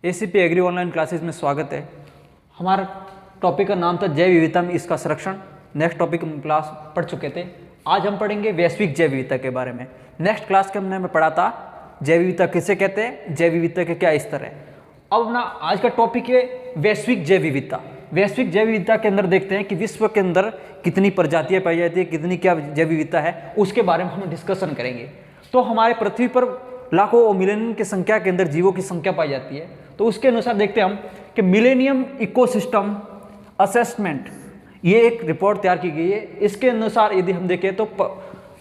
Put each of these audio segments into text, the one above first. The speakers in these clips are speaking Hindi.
एसीपी एग्री ऑनलाइन क्लासेस में स्वागत है। हमारा टॉपिक का नाम था जैव विविधता में इसका संरक्षण। नेक्स्ट टॉपिक हम क्लास पढ़ चुके थे। आज हम पढ़ेंगे वैश्विक जैव विविधता के बारे में। नेक्स्ट क्लास के हमने हमें पढ़ा था जैव विविधता किसे कहते हैं, जैव विविधता के क्या स्तर है। अब अपना आज का टॉपिक है वैश्विक जैव विविधता। वैश्विक जैव विविधता के अंदर देखते हैं कि विश्व के अंदर कितनी प्रजातियां पाई जाती है, कितनी क्या जैव विविधता है, उसके बारे में हम डिस्कशन करेंगे। तो हमारे पृथ्वी पर लाखों और मिलेनियम की संख्या के अंदर जीवों की संख्या पाई जाती है। तो उसके अनुसार देखते हैं हम कि मिलेनियम इकोसिस्टम असेसमेंट, ये एक रिपोर्ट तैयार की गई है। इसके अनुसार यदि हम देखें तो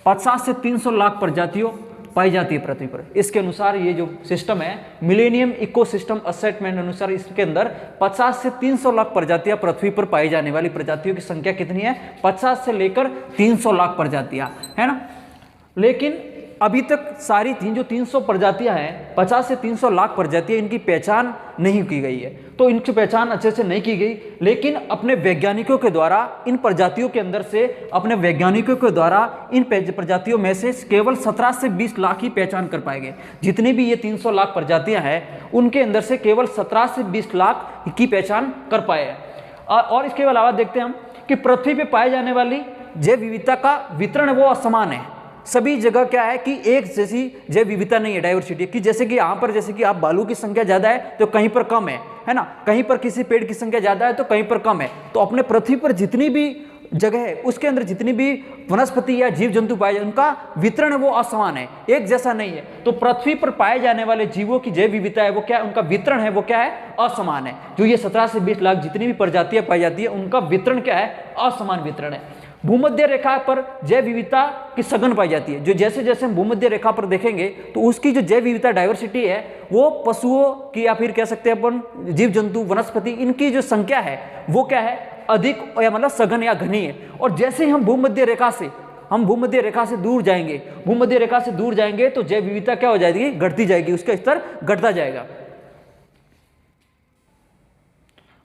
50 से 300 लाख प्रजातियों पाई जाती है पृथ्वी पर। इसके अनुसार ये जो सिस्टम है मिलेनियम इकोसिस्टम असेसमेंट अनुसार इसके अंदर 50 से 300 लाख प्रजातियां पृथ्वी पर पाई जाने वाली प्रजातियों की संख्या कितनी है, 50 से लेकर 300 लाख प्रजातियां है ना। लेकिन अभी तक सारी जो 300 प्रजातियां हैं, 50 से 300 लाख प्रजातियां, इनकी पहचान नहीं की गई है। तो इनकी पहचान अच्छे से नहीं की गई, लेकिन अपने वैज्ञानिकों के द्वारा इन प्रजातियों के अंदर से इन प्रजातियों में से केवल 17 से 20 लाख ही पहचान कर पाए गए। जितनी भी ये 300 लाख प्रजातियां हैं उनके अंदर से केवल 17 से 20 लाख की पहचान कर पाए हैं। और इसके अलावा देखते हैं हम कि पृथ्वी पर पाए जाने वाली जैव विविधता का वितरण वो असमान है। सभी जगह क्या है कि एक जैसी जैव विविधता नहीं है, डाइवर्सिटी की। जैसे कि यहाँ पर जैसे कि आप बालू की संख्या ज्यादा है तो कहीं पर कम है ना, कहीं पर किसी पेड़ की संख्या ज्यादा है तो कहीं पर कम है। तो अपने पृथ्वी पर जितनी भी जगह है उसके अंदर जितनी भी वनस्पति या जीव जंतु पाए जाए उनका वितरण वो असमान है, एक जैसा नहीं है। तो पृथ्वी पर पाए जाने वाले जीवों की जैव विविधता है वो क्या है, उनका वितरण है वो क्या है, असमान है। जो ये 17 से 20 लाख जितनी भी प्रजातियां पाई जाती है उनका वितरण क्या है, असमान वितरण है। भूमध्य रेखा पर जैव विविधता की सघन पाई जाती है। जो जैसे जैसे हम भूमध्य रेखा पर देखेंगे तो उसकी जो जैव विविधता डाइवर्सिटी है वो पशुओं की या फिर कह सकते हैं अपन जीव जंतु वनस्पति, इनकी जो संख्या है वो क्या है, अधिक या मतलब सघन या घनी है। और जैसे ही हम भूमध्य रेखा से दूर जाएंगे तो जैव विविधता क्या हो जाएगी, घटती जाएगी, उसका स्तर घटता जाएगा।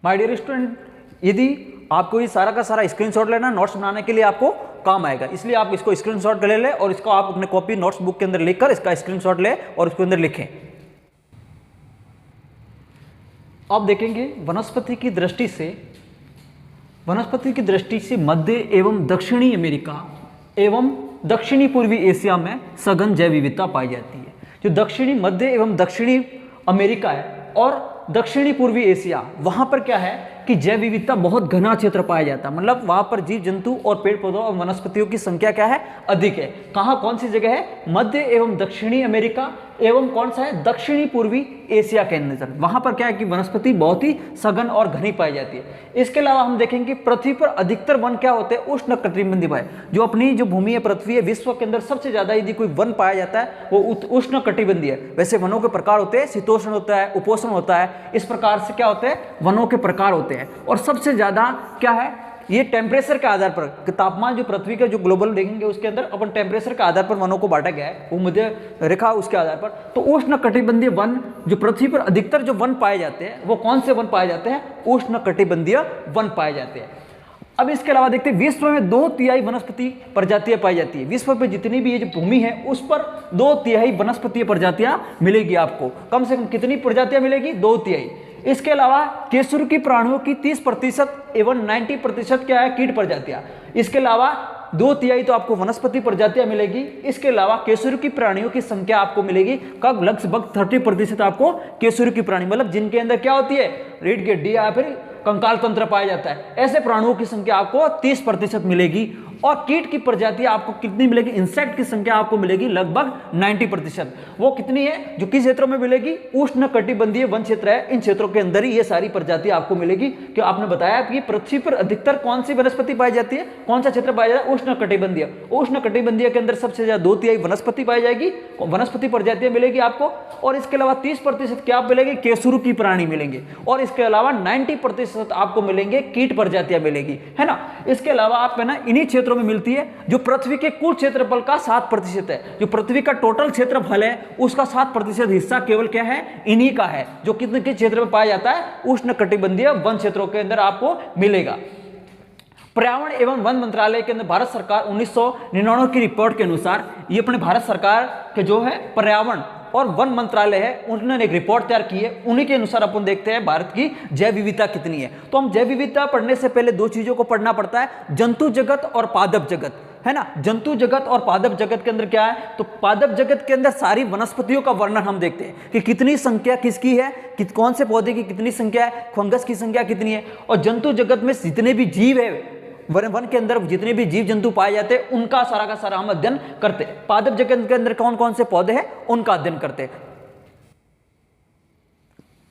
माय डियर स्टूडेंट, यदि आपको ये सारा का सारा स्क्रीनशॉट लेना, नोट्स बनाने के लिए आपको काम आएगा, इसलिए आप इसको स्क्रीनशॉट ले लें और इसको आप अपने कॉपी नोट्स बुक के अंदर लिखकर इसका स्क्रीनशॉट लें और इसके अंदर लिखें। अब देखेंगे वनस्पति की दृष्टि से मध्य एवं दक्षिणी अमेरिका एवं दक्षिणी पूर्वी एशिया में सघन जैव विविधता पाई जाती है। जो दक्षिणी मध्य एवं दक्षिणी अमेरिका है और दक्षिणी पूर्वी एशिया, वहां पर क्या है कि जैव विविधता बहुत घना क्षेत्र पाया जाता है। मतलब वहां पर जीव जंतु और पेड़ पौधों और वनस्पतियों की संख्या क्या है, अधिक है। कहां, कौन सी जगह है, मध्य एवं दक्षिणी अमेरिका एवं कौन सा है, दक्षिणी पूर्वी एशिया के अंदर। वहां पर क्या है कि वनस्पति बहुत ही सघन और घनी पाई जाती है। इसके अलावा हम देखेंगे पृथ्वी पर अधिकतर वन क्या होते हैं, उष्ण कटिबंधीय वन। जो अपनी जो भूमि है पृथ्वी है, विश्व के अंदर सबसे ज्यादा यदि कोई वन पाया जाता है वो उष्ण कटिबंधीय है। वैसे वनों के प्रकार होते हैं, शीतोष्ण होता है, उपोष्ण होता है, इस प्रकार से क्या होते हैं, वनों के प्रकार होते हैं। और सबसे ज्यादा क्या है, ये टेम्परेचर के आधार पर, तापमान जो पृथ्वी का जो ग्लोबल देखेंगे उसके अंदर अपन टेम्परेचर के आधार पर वनों को बांटा गया है, भूमध्य रेखा उसके आधार पर। तो उष्ण कटिबंधीय वन, जो पृथ्वी पर अधिकतर जो वन पाए जाते हैं वो कौन से वन पाए जाते हैं, उष्ण कटिबंधीय वन पाए जाते हैं। अब इसके अलावा देखते हैं विश्व में 2/3 वनस्पति प्रजातियां पाई जाती है। विश्व पर जितनी भी ये जो भूमि है उस पर 2/3 वनस्पति प्रजातियां मिलेगी आपको। कम से कम कितनी प्रजातियां मिलेगी, 2/3। इसके अलावा केसुरुकी प्राणियों की 30% एवं 90% क्या है, कीट प्रजातियां। इसके अलावा 2/3 तो आपको वनस्पति प्रजातियां मिलेगी। इसके अलावा केसुरुकी प्राणियों की संख्या आपको मिलेगी कब, लगभग 30% आपको केसुरुकी प्राणी, मतलब जिनके अंदर क्या होती है, रीढ़ की हड्डी या फिर कंकाल तंत्र पाया जाता है, ऐसे प्राणियों की संख्या आपको 30% मिलेगी। और कीट की प्रजातियां आपको कितनी मिलेगी, इंसेक्ट की संख्या आपको मिलेगी लगभग 90%। वो कितनी है, जो किस क्षेत्रों में मिलेगी, उष्ण कटिबंधीय वन क्षेत्र है, इन क्षेत्रों के अंदर ही ये सारी प्रजातियां आपको मिलेगी। क्यों, आपने बताया कि पृथ्वी पर अधिकतर कौन सी वनस्पति पाई जाती है, कौन सा क्षेत्र पाया जाता है, उष्ण कटिबंधीय। उष्ण कटिबंधीय के अंदर सबसे ज्यादा 2/3 वनस्पति पाई जाएगी, वनस्पति प्रजातियां मिलेगी आपको। और इसके अलावा 30% क्या मिलेंगे, केसुरुकी प्राणी मिलेंगे। और इसके अलावा 90% आपको मिलेंगे कीट प्रजातियां मिलेगी, है ना। इसके अलावा आप है ना इन्हीं क्षेत्रों में मिलती है जो पृथ्वी के कुल क्षेत्रफल का 7% है। जो पृथ्वी का टोटल क्षेत्रफल है उसका 7% हिस्सा केवल क्या है, इन्हीं का है, जो कितने के क्षेत्र में पाया जाता है, उष्ण कटिबंधीय वन क्षेत्रों के अंदर आपको मिलेगा। पर्यावरण एवं वन मंत्रालय के अंदर भारत सरकार 1999 की रिपोर्ट के अनुसार ये अपने भारत सरकार के जो है पर्यावरण और वन मंत्रालय है, उन्होंने एक रिपोर्ट तैयार की है। उन्हीं के अनुसार अपन देखते हैं भारत की जैव विविधता कितनी है। तो हम जैव विविधता पढ़ने से पहले दो चीजों को पढ़ना पड़ता है, जंतु जगत और पादप जगत, है ना। जंतु जगत और पादप जगत के अंदर क्या है, तो पादप जगत के अंदर सारी वनस्पतियों का वर्णन हम देखते हैं कि कितनी संख्या किसकी है, कौन से पौधे की कितनी संख्या है, फंगस की संख्या कितनी है। और जंतु जगत में जितने भी जीव है, वन के अंदर जितने भी जीव जंतु पाए जाते हैं, उनका सारा का सारा हम अध्ययन करते हैं। पादप जगत के अंदर कौन कौन से पौधे हैं, उनका अध्ययन करते हैं।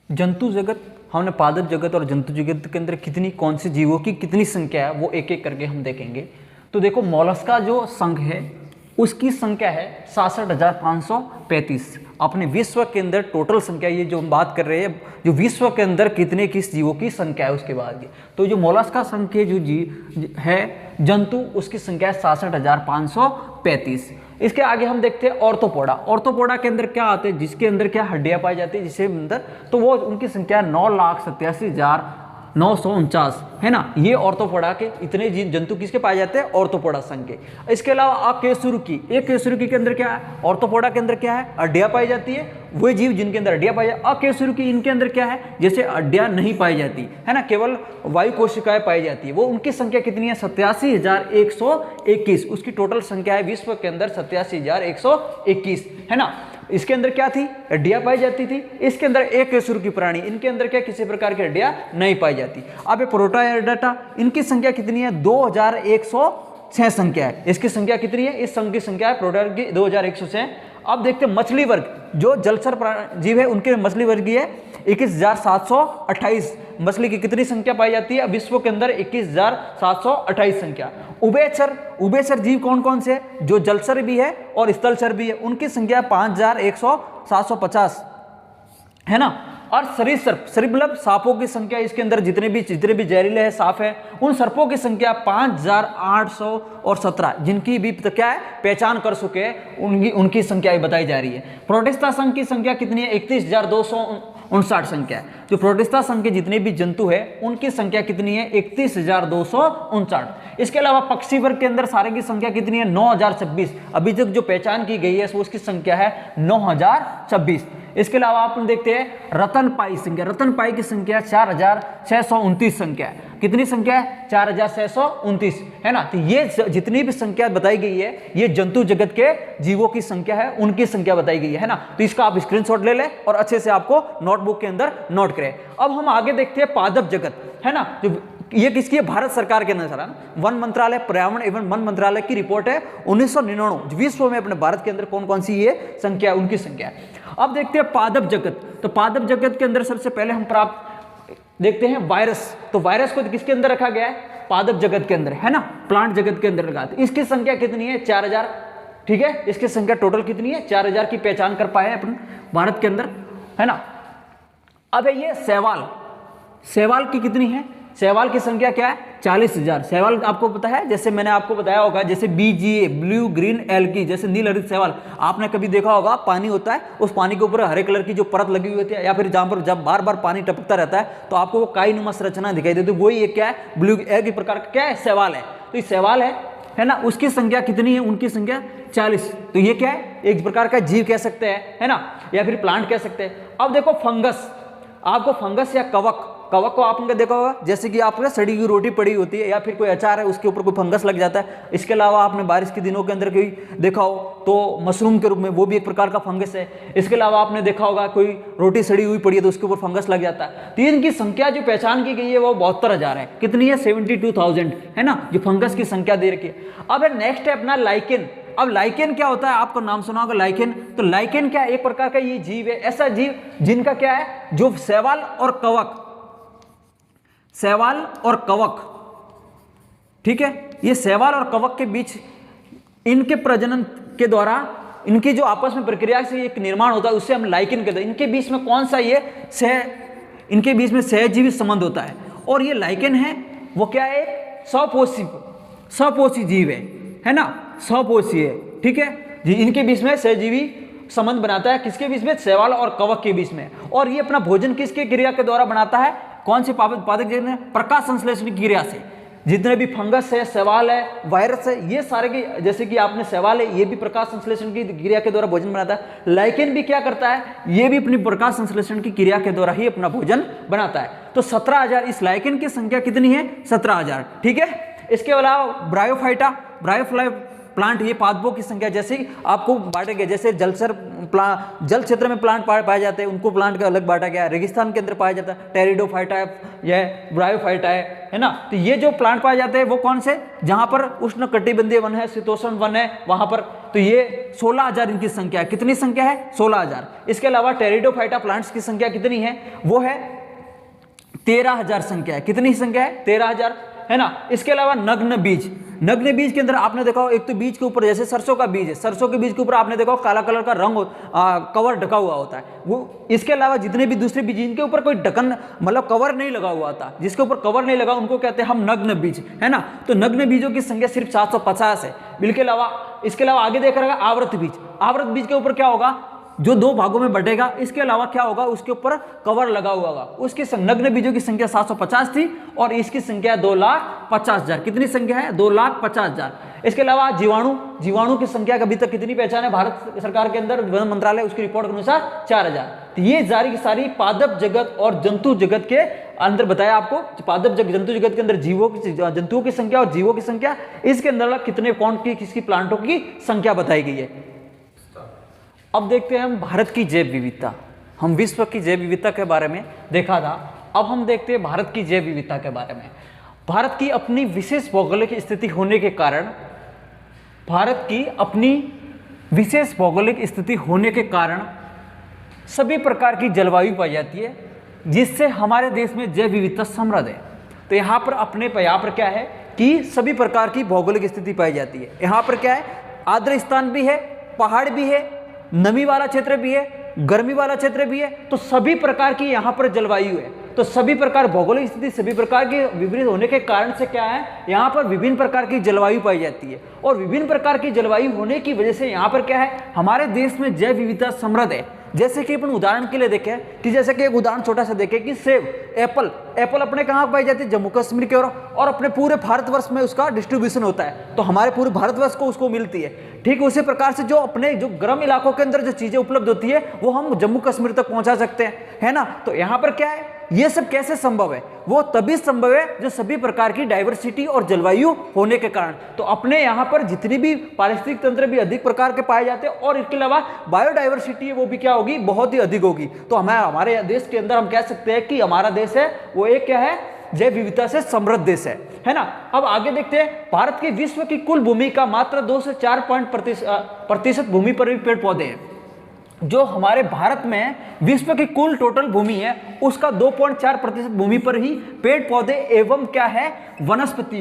जंतु जगत, हमने पादप जगत और जंतु जगत के अंदर कितनी कौन से जीवों की कितनी संख्या है वो एक एक करके हम देखेंगे। तो देखो, मोलस्का जो संघ है उसकी संख्या है 66,535। अपने विश्व के अंदर टोटल संख्या, ये जो हम बात कर रहे हैं, जो विश्व के अंदर कितने किस जीवों की संख्या है उसके बाद की। तो जो मोलस्का संघ के जो जीव है जंतु, उसकी संख्या है 66,535। इसके आगे हम देखते हैं ऑर्थोपोडा। ऑर्थोपोडा के अंदर क्या आते हैं, जिसके अंदर क्या हड्डियां पाई जाती है, जिसके अंदर, तो वो उनकी संख्या 9,87,949 है ना। ये ऑर्थोपोडा के इतने जंतु किसके पाए जाते हैं, ऑर्थोपोडा संघ के। इसके अलावा अकेसुरुकी, एक केसुरुकी के अंदर क्या है, ऑर्थोपोडा के अंदर क्या है, हड्डियां पाई जाती है। वो जीव जिनके अंदर हड्डियां पाई जाती है। अकेसुरुकी, इनके अंदर क्या है, जैसे हड्डियां नहीं पाई जाती है ना, केवल वायु कोशिकाएं पाई जाती है। वो उनकी संख्या कितनी है, 87,121। उसकी टोटल संख्या है विश्व के अंदर 87,121 है ना। इसके अंदर क्या थी, हड्डियां पाई जाती थी। इसके अंदर एक केसुरुकी प्राणी, इनके अंदर क्या किसी प्रकार की हड्डियां नहीं पाई जाती। अब ये प्रोटोएडाटा, इनकी संख्या कितनी है, 2106 संख्या है। इसकी संख्या कितनी है, इस संघ की संख्या है प्रोटोएडा की 2106। अब देखते हैं मछली वर्ग, जो जलचर जीव है उनके मछली वर्ग की है 21,728। मछली की कितनी संख्या पाई जाती है विश्व के अंदर, 21,728 संख्या। उभयचर जीव कौन कौन से, जो जलचर भी है और स्थलचर भी है, उनकी संख्या 5,750 है ना। और सरीसृप, मतलब सांपों की संख्या, इसके अंदर जितने भी जहरीले है सांप है, उन सर्पों की संख्या 5,817, जिनकी भी क्या है पहचान कर चुके हैं, उनकी संख्या बताई जा रही है। प्रोटिस्टा संघ की संख्या कितनी है, 31,259 संख्या है। जो प्रोटिस्टा संघ के जितने भी जंतु है उनकी संख्या कितनी है, 31,259। इसके अलावा पक्षी वर्ग के अंदर सारे की संख्या कितनी है, 9,026। अभी तक जो पहचान की गई है उसकी संख्या है 9,026। इसके अलावा अपन देखते हैं रतनपाई संख्या। रतनपाई की संख्या 4,629 संख्या है। कितनी संख्या है, 4,629 है ना। तो ये जितनी भी संख्या बताई गई है, ये जंतु जगत के जीवों की संख्या है, उनकी संख्या बताई गई है ना। तो इसका आप स्क्रीनशॉट ले लें और अच्छे से आपको नोटबुक के अंदर नोट करें। अब हम आगे देखते हैं पादप जगत, है ना। जो ये किसकी है, भारत सरकार के अनुसार है ना। वन मंत्रालय, पर्यावरण एवं वन मंत्रालय की रिपोर्ट है 1999। विश्व में अपने भारत के अंदर कौन कौन सी ये संख्या है, उनकी संख्या है। अब देखते हैं पादप जगत। तो पादप जगत के अंदर सबसे पहले हम देखते हैं वायरस। तो वायरस को किसके अंदर रखा गया है, पादप जगत के अंदर, है ना, प्लांट जगत के अंदर रखा। इसकी संख्या कितनी है, 4,000। ठीक है, इसकी संख्या टोटल कितनी है, 4,000 की पहचान कर पाए अपन भारत के अंदर, है ना। अब है ये शैवाल। शैवाल की कितनी है, शैवाल की संख्या क्या है, 40,000। शैवाल आपको पता है, जैसे मैंने आपको बताया होगा, जैसे BGA, ब्लू ग्रीन एल्गी, जैसे नील हरित शैवाल आपने कभी देखा होगा। पानी होता है, उस पानी के ऊपर हरे कलर की जो परत लगी हुई होती है, या फिर जहां पर जब बार बार पानी टपकता रहता है तो आपको वो काई नुमा संरचना दिखाई देती है। वही एक क्या है, ब्लू एल्गी प्रकार का क्या है, शैवाल है। तो ये शैवाल है ना। उसकी संख्या कितनी है, उनकी संख्या 40। तो ये क्या है, एक प्रकार का जीव कह सकते हैं, है ना, या फिर प्लांट कह सकते हैं। अब देखो फंगस, आपको फंगस या कवक को आपने देखा होगा, जैसे कि आपने सड़ी हुई रोटी पड़ी होती है या फिर कोई अचार है उसके ऊपर कोई फंगस लग जाता है। इसके अलावा आपने बारिश के दिनों के अंदर कोई देखा हो तो मशरूम के रूप में, वो भी एक प्रकार का फंगस है। इसके अलावा आपने देखा होगा कोई रोटी सड़ी हुई पड़ी है तो उसके ऊपर फंगस लग जाता है। तो इनकी संख्या जो पहचान की गई है वो 72,000 है। कितनी है, 72,000 है ना, जो फंगस की संख्या दे रखी है। अब नेक्स्ट है अपना लाइकेन। अब लाइकेन क्या होता है, आपको नाम सुना होगा लाइकेन। तो लाइकेन क्या है, एक प्रकार का ये जीव है, ऐसा जीव जिनका क्या है, जो शैवाल और कवक, ठीक है, ये शैवाल और कवक के बीच इनके प्रजनन के द्वारा इनकी जो आपस में प्रक्रिया से एक निर्माण होता है, उससे हम लाइकेन कहते हैं। इनके बीच में कौन सा ये इनके बीच में सहजीवी संबंध होता है। और ये लाइकेन है वो क्या है, स्वपोषी जीव है ना, स्वपोषी है। ठीक है जी, इनके बीच में सहजीवी संबंध बनाता है, किसके बीच में, शैवाल और कवक के बीच में। और ये अपना भोजन किसके क्रिया के द्वारा बनाता है, कौन से पादप जगत में, प्रकाश संश्लेषण की क्रिया से, जितने भी फंगस है, शैवाल है, वायरस है, ये सारे के, जैसे कि आपने शैवाल है, ये भी प्रकाश संश्लेषण की क्रिया के द्वारा भोजन बनाता है। लाइकेन भी क्या करता है, ये भी अपनी प्रकाश संश्लेषण की क्रिया के द्वारा ही अपना भोजन बनाता है। तो 17,000 इस लाइकेन की संख्या कितनी है, 17,000, ठीक है। इसके अलावा ब्रायोफाइटा, ब्रायोफ्लाई प्लांट, ये पादपों की संख्या जैसे आपको बांटे गए, जैसे जलचर जल क्षेत्र में प्लांट पाए जाते हैं, उनको प्लांट का अलग बांटा गया है। रेगिस्तान के अंदर पाया जाता है टेरिडोफाइटा है, यह ब्रायोफाइटा है ना। तो ये जो प्लांट पाए जाते हैं वो कौन से, जहां पर उष्ण कटिबंधीय वन है, शीतोष्ण वन है, वहां पर। तो ये 16,000 इनकी संख्या है। कितनी संख्या है, 16,000। इसके अलावा टेरिडोफाइटा प्लांट्स की संख्या कितनी है, वो है 13,000 संख्या है। कितनी संख्या है, 13,000, है ना। इसके अलावा नग्न बीज, नग्न बीज के अंदर आपने देखा हो, एक तो बीज के ऊपर जैसे सरसों का बीज है, सरसों के बीज के ऊपर आपने देखा हो काला कलर का रंग कवर ढका हुआ होता है वो। इसके अलावा जितने भी दूसरे बीज जिनके ऊपर कोई ढक्कन मतलब कवर नहीं लगा हुआ था, जिसके ऊपर कवर नहीं लगा, उनको कहते हैं हम नग्न बीज, है ना। तो नग्न बीजों की संख्या सिर्फ 750 है। इसके अलावा आगे देख रहा है आवृत बीज, आवृत बीज के ऊपर क्या होगा, जो 2 भागों में बटेगा, इसके अलावा क्या होगा, उसके ऊपर कवर लगा हुआ होगा। उसकी नग्न बीजों की संख्या 750 थी और इसकी संख्या 2,50,000। कितनी संख्या है, 2,50,000। इसके अलावा जीवाणु की संख्या अभी तक कितनी पहचान है भारत सरकार के अंदर, वन मंत्रालय उसकी रिपोर्ट के अनुसार 4,000। तो ये सारी की सारी पादप जगत और जंतु जगत के अंदर बताया आपको, पादप जंतु जगत के अंदर जंतुओं की संख्या और जीवों की संख्या, इसके अंदर कितने कौन की किसकी प्लांटों की संख्या बताई गई है। अब देखते हैं हम भारत की जैव विविधता। हम विश्व की जैव विविधता के बारे में देखा था, अब हम देखते हैं भारत की जैव विविधता के बारे में। भारत की अपनी विशेष भौगोलिक स्थिति होने के कारण, सभी प्रकार की जलवायु पाई जाती है, जिससे हमारे देश में जैव विविधता समृद्ध है। तो यहाँ पर क्या है कि सभी प्रकार की भौगोलिक स्थिति पाई जाती है। यहाँ पर क्या है, आर्द्र स्थान भी है, पहाड़ भी है, नमी वाला क्षेत्र भी है, गर्मी वाला क्षेत्र भी है। तो सभी प्रकार की यहाँ पर जलवायु है। तो सभी प्रकार भौगोलिक स्थिति सभी प्रकार के विपरीत होने के कारण से क्या है, यहाँ पर विभिन्न प्रकार की जलवायु पाई जाती है। और विभिन्न प्रकार की जलवायु होने की वजह से यहाँ पर क्या है, हमारे देश में जैव विविधता समृद्ध है। जैसे कि अपन उदाहरण के लिए देखें कि जैसे कि एक उदाहरण छोटा सा देखें कि सेब, एप्पल अपने कहाँ पाई जाती है, जम्मू कश्मीर के और अपने पूरे भारतवर्ष में उसका डिस्ट्रीब्यूशन होता है। तो हमारे पूरे भारतवर्ष को उसको मिलती है। ठीक उसी प्रकार से जो गर्म इलाकों के अंदर जो चीजें उपलब्ध होती है वो हम जम्मू कश्मीर तक पहुंचा सकते हैं, है ना। तो यहाँ पर क्या है, ये सब कैसे संभव है, वो तभी संभव है जो सभी प्रकार की डाइवर्सिटी और जलवायु होने के कारण। तो अपने यहाँ पर जितनी भी पारिस्थितिक तंत्र भी अधिक प्रकार के पाए जाते हैं और इसके अलावा बायोडाइवर्सिटी है वो भी क्या होगी, बहुत ही अधिक होगी। तो हमारे देश के अंदर हम कह सकते हैं कि हमारा देश है वो एक क्या है, जैव विविधता से समृद्ध देश है ना। अब आगे देखते हैं, भारत की विश्व की कुल भूमि का मात्र 2 से 4% भूमि पर भी पेड़ पौधे हैं। जो हमारे भारत में विश्व की कुल टोटल भूमि है उसका 2.4% भूमि पर ही पेड़ पौधे एवं क्या है, वनस्पति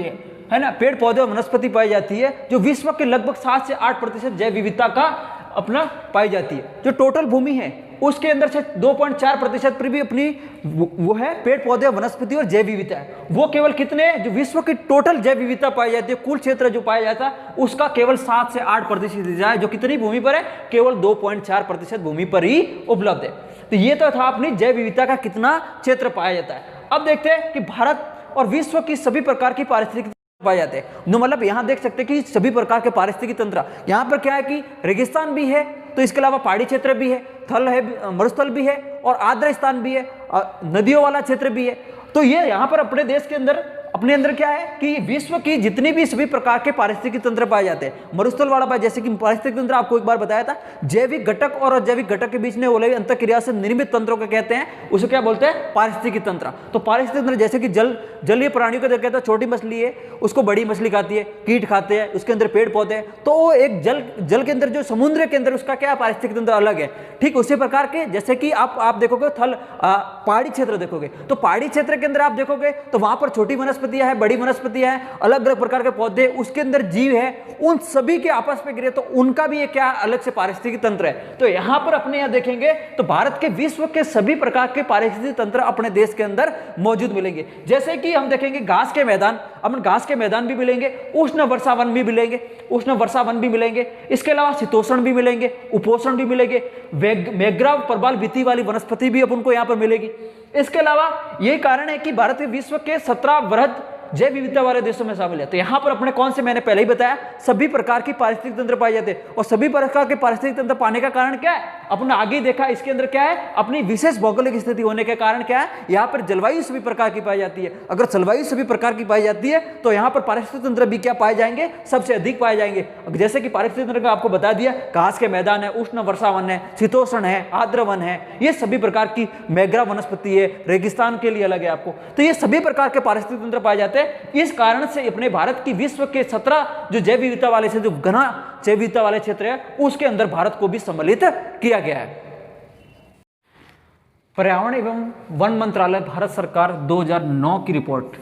है ना। पेड़ पौधे और वनस्पति पाई जाती है, जो विश्व के लगभग 7 से 8% जैव विविधता का अपना पाई जाती है। जो टोटल भूमि है उसके अंदर से 2.4% पर भी अपनी वो है पेड़ पौधे, वनस्पति और जैव विविधता है। वो केवल कितने, जो विश्व की टोटल जैव विविधता पाई जाती है, कुल क्षेत्र जो पाया जाता है उसका केवल 7 से 8% है, जो कितनी भूमि पर है, केवल 2.4% भूमि पर ही उपलब्ध है। तो ये तो था अपनी जैव विविधता का कितना क्षेत्र पाया जाता है। अब देखते हैं कि भारत और विश्व की सभी प्रकार की पारिस्थितिक पाए जाते हैं। मतलब यहाँ देख सकते हैं कि सभी प्रकार के पारिस्थितिक तंत्र, यहाँ पर क्या है कि रेगिस्तान भी है, तो इसके अलावा पहाड़ी क्षेत्र भी है, थल है, मरुस्थल भी है और आर्द्र स्थान भी है, नदियों वाला क्षेत्र भी है। तो ये यहाँ पर अपने देश के अंदर अपने अंदर क्या है कि विश्व की जितनी भी सभी प्रकार के पारिस्थितिक तंत्र पाए जाते हैं, मरुस्थल वाला पाए, जैसे कि पारिस्थितिक तंत्र आपको एक बार बताया था, जैविक घटक और अजैविक घटक के बीच में हो रही अंतःक्रिया से निर्मित तंत्रों को कहते हैं, उसे क्या बोलते हैं, पारिस्थितिक तंत्र। तो पारिस्थितिक तंत्र जैसे कि जलीय प्राणियों को कहते हैं, छोटी मछली है उसको बड़ी मछली खाती है, कीट खाते हैं, उसके अंदर पेड़ पौधे हैं, तो वो एक जल के अंदर जो समुद्र के अंदर उसका क्या पारिस्थितिक तंत्र अलग है। ठीक उसी प्रकार के जैसे कि आप देखोगे पहाड़ी क्षेत्र देखोगे, तो पहाड़ी क्षेत्र के अंदर आप देखोगे तो वहां पर छोटी वनस्पतियां है, बड़ी वनस्पतियां है, अलग अलग प्रकार के पौधे, उसके अंदर जीव है, उन सभी के आपस में गिरे तो उनका भी एक क्या अलग से पारिस्थितिक तंत्र है। तो यहां पर अपने यहां देखेंगे तो भारत के विश्व के सभी प्रकार के पारिस्थितिक तंत्र अपने देश के अंदर मौजूद मिलेंगे। जैसे कि हम देखेंगे घास के मैदान, अपन घास के मैदान भी मिलेंगे, उष्ण वर्षा वन भी मिलेंगे, उष्ण वर्षा वन भी मिलेंगे, इसके अलावा शीतोष्ण भी मिलेंगे, उपोष्ण भी मिलेंगे, मैग्रोव प्रबाल भित्ति वाली वनस्पति भी अपन को यहां पर मिलेगी। इसके अलावा यही कारण है कि भारत के विश्व के 17 जैव विविधता वाले देशों में शामिल है। तो यहाँ पर अपने कौन से, मैंने पहले ही बताया, सभी प्रकार की पारिस्थितिक तंत्र पाए जाते हैं। और सभी प्रकार के पारिस्थितिक तंत्र पाने का कारण क्या है, अपने आगे ही देखा, इसके अंदर क्या है, अपनी विशेष भौगोलिक स्थिति होने के कारण क्या है, यहाँ पर जलवायु सभी प्रकार की पाई जाती है। अगर जलवायु सभी प्रकार की पाई जाती है तो यहाँ पर पारिस्थितिक तंत्र भी क्या पाए जाएंगे, सबसे अधिक पाए जाएंगे। जैसे कि पारिस्थितिक तंत्र का आपको बता दिया, घास के मैदान है, उष्ण वर्षावन है, शीतोष्ण है, आर्द्र वन है, ये सभी प्रकार की मैग्रा वनस्पति है, रेगिस्तान के लिए अलग है आपको। तो ये सभी प्रकार के पारिस्थितिक तंत्र पाए जाते हैं। इस कारण से अपने भारत की विश्व के 17 जो जैव विविधता वाले क्षेत्र, जो घना जैव विविधता वाले क्षेत्र है, उसके अंदर भारत को भी सम्मिलित किया गया है। पर्यावरण एवं वन मंत्रालय, भारत सरकार 2009 की रिपोर्ट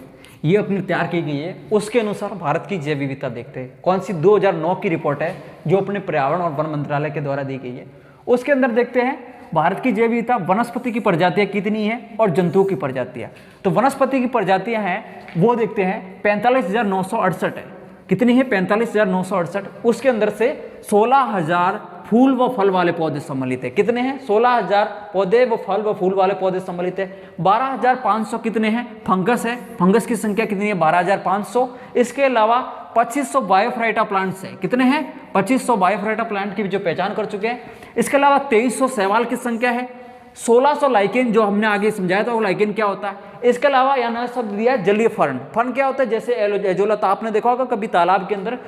ये अपनी तैयार की गई है। उसके अनुसार भारत की जैव विविधता देखते हैं। कौन सी 2009 की रिपोर्ट है जो अपने पर्यावरण और वन मंत्रालय के द्वारा दी गई है। उसके अंदर देखते हैं भारत की जैव विविधता, वनस्पति की प्रजातियां कितनी है और जंतुओं की प्रजातियां। तो वनस्पति की प्रजातियां हैं वो देखते हैं 45,968 है। कितनी है, 45,968। उसके अंदर से 16,000 फूल व फल वाले पौधे सम्मिलित है। कितने हैं, 16,000 पौधे व फल व फूल वाले पौधे सम्मिलित है। 12,500 कितने हैं, फंगस है। फंगस की संख्या कितनी है, 12,500। इसके अलावा 2500 बायोफाइटा प्लांट्स है। कितने हैं, 2500 बायोफाइटा प्लांट की जो पहचान कर चुके हैं। इसके अलावा 2300 शैवाल की संख्या है। 1600 लाइकेन, जो हमने आगे समझाया था वो लाइकेन क्या होता है। इसके अलावा यहाँ नया शब्द दिया है जलीय फर्न। फर्न क्या होता है, जैसे एजोला, तो आपने देखा होगा कभी तालाब के अंदर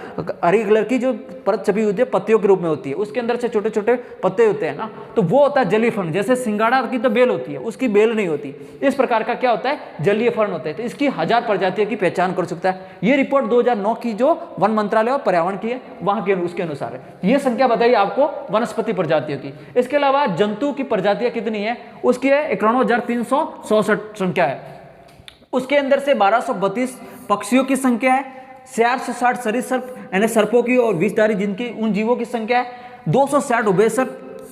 हरी कलर की जो परत छपी होती है, पत्तियों के रूप में होती है, उसके अंदर से छोटे छोटे पत्ते होते हैं ना, तो वो होता है जलीय फर्न। जैसे सिंगाड़ा की तो बेल होती है, उसकी बेल नहीं होती। इस प्रकार का क्या होता है, जलीय फर्न होता है। तो इसकी 1000 प्रजातियों की पहचान कर सकता है। ये रिपोर्ट 2009 की जो वन मंत्रालय और पर्यावरण की है, वहां के उसके अनुसार है। ये संख्या बताइए आपको वनस्पति प्रजातियों की। इसके अलावा जंतु की प्रजातियां कितनी है, उसकी है 91,364 संख्या है। उसके अंदर से 1232 पक्षियों की संख्या है, 460 सरीसृप यानी सर्पों की और विषधारी जिनकी उन जीवों की संख्या है, 260 उभयचर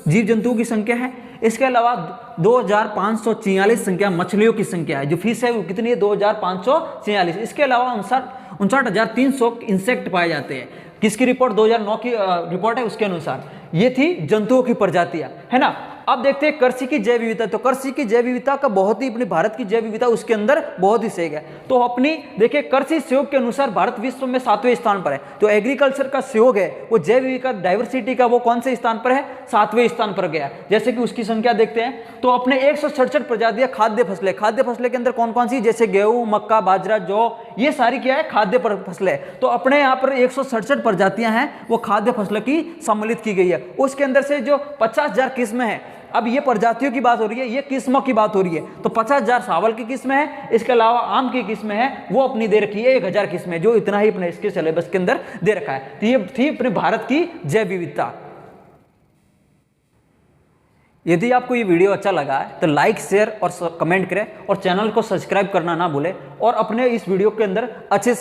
जीव जंतुओं की संख्या है। इसके अलावा 2546 संख्या मछलियों की संख्या है। जो फिश है वो कितनी है, 2546। इसके अलावा 59,300 इंसेक्ट पाए जाते हैं। किसकी रिपोर्ट, 2009 की रिपोर्ट है, उसके अनुसार। ये थी जंतुओं की प्रजातियां, है ना। अब देखते हैं कृषि की जैव विविधता। तो कृषि की जैव विविधता का बहुत ही, अपने भारत की जैव विविधता उसके अंदर बहुत ही सही है। तो अपनी देखिए कृषि सहयोग के अनुसार भारत विश्व में 7वें स्थान पर है। जो एग्रीकल्चर का सहयोग है वो जैव विविधता डाइवर्सिटी का वो कौन से स्थान पर है, 7वें स्थान पर गया। जैसे कि उसकी संख्या देखते हैं तो अपने 167 प्रजातियां खाद्य फसलें, खाद्य फसलें के अंदर कौन कौन सी, जैसे गेहूं, मक्का, बाजरा, जौ, ये सारी क्या है, खाद्य फसलें। तो अपने यहाँ पर 167 प्रजातियां हैं वो खाद्य फसलों की सम्मिलित की गई है। उसके अंदर से जो 50,000 किस्में हैं, अब ये प्रजातियों की बात हो रही है, ये किस्मों की बात हो रही है। तो 50,000 चावल की किस्में हैं, इसके अलावा आम की किस्में हैं वो अपनी दे रखी है 1,000 किस्में, जो इतना ही अपने इसके सिलेबस के अंदर दे रखा है। तो ये थी अपने भारत की जैव विविधता। यदि आपको ये वीडियो अच्छा लगा है तो लाइक, शेयर और कमेंट करें और चैनल को सब्सक्राइब करना ना भूलें और अपने इस वीडियो के अंदर अच्छे से